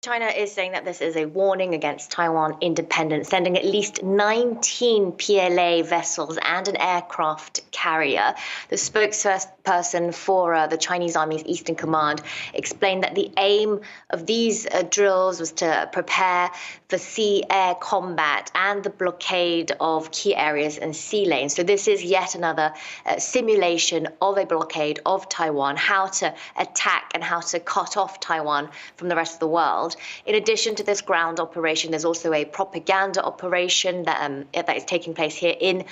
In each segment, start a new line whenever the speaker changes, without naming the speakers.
China is saying that this is a warning against Taiwan independence, sending at least 19 PLA vessels and an aircraft carrier. The spokesperson for the Chinese Army's Eastern Command explained that the aim of these drills was to prepare for sea-air combat and the blockade of key areas and sea lanes. So this is yet another simulation of a blockade of Taiwan, how to attack and how to cut off Taiwan from the rest of the world. In addition to this ground operation, there's also a propaganda operation that is taking place here in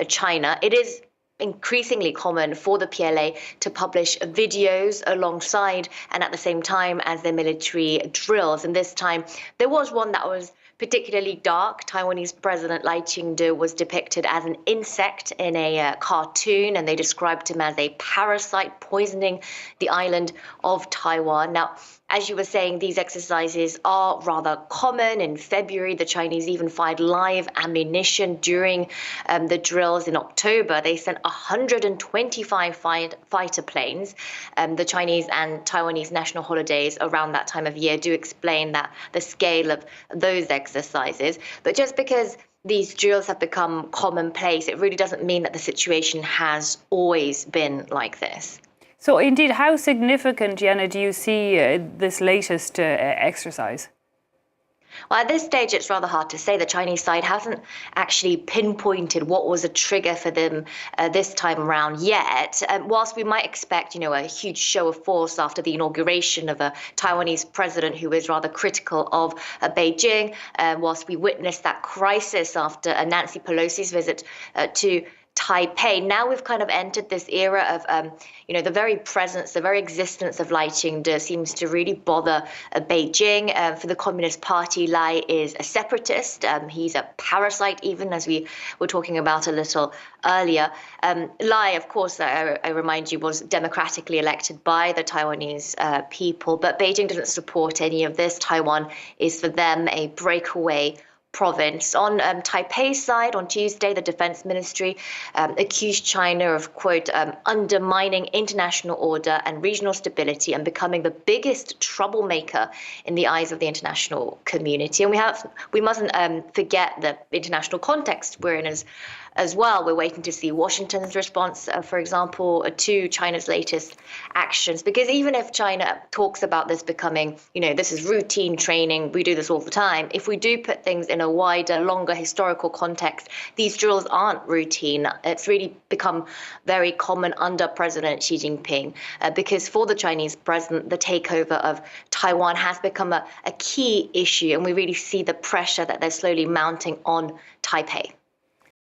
China. It is increasingly common for the PLA to publish videos alongside and at the same time as their military drills. And this time, there was one that was particularly dark. Taiwanese President Lai Ching-te was depicted as an insect in a cartoon, and they described him as a parasite poisoning the island of Taiwan. Now, as you were saying, these exercises are rather common. In February, the Chinese even fired live ammunition during the drills. In October, they sent 125 fighter planes. The Chinese and Taiwanese national holidays around that time of year do explain that the scale of those exercises. But just because these drills have become commonplace, it really doesn't mean that the situation has always been like this.
So indeed, how significant, Yena, do you see this latest exercise?
Well, at this stage, it's rather hard to say. The Chinese side hasn't actually pinpointed what was a trigger for them this time around yet. Whilst we might expect, a huge show of force after the inauguration of a Taiwanese president who is rather critical of Beijing, whilst we witnessed that crisis after Nancy Pelosi's visit to Taipei. Now we've kind of entered this era of, the very presence, the very existence of Lai Ching-te seems to really bother Beijing. For the Communist Party, Lai is a separatist. He's a parasite, even as we were talking about a little earlier. Lai, of course, I remind you, was democratically elected by the Taiwanese people, but Beijing doesn't support any of this. Taiwan is for them a breakaway province. On Taipei's side, on Tuesday, the Defense Ministry accused China of, quote, undermining international order and regional stability and becoming the biggest troublemaker in the eyes of the international community. And we mustn't forget the international context we're in as well. We're waiting to see Washington's response, for example, to China's latest actions. Because even if China talks about this becoming, this is routine training, we do this all the time, if we do put things in a wider, longer historical context, these drills aren't routine. It's really become very common under President Xi Jinping, because for the Chinese president, the takeover of Taiwan has become a key issue, and we really see the pressure that they're slowly mounting on Taipei.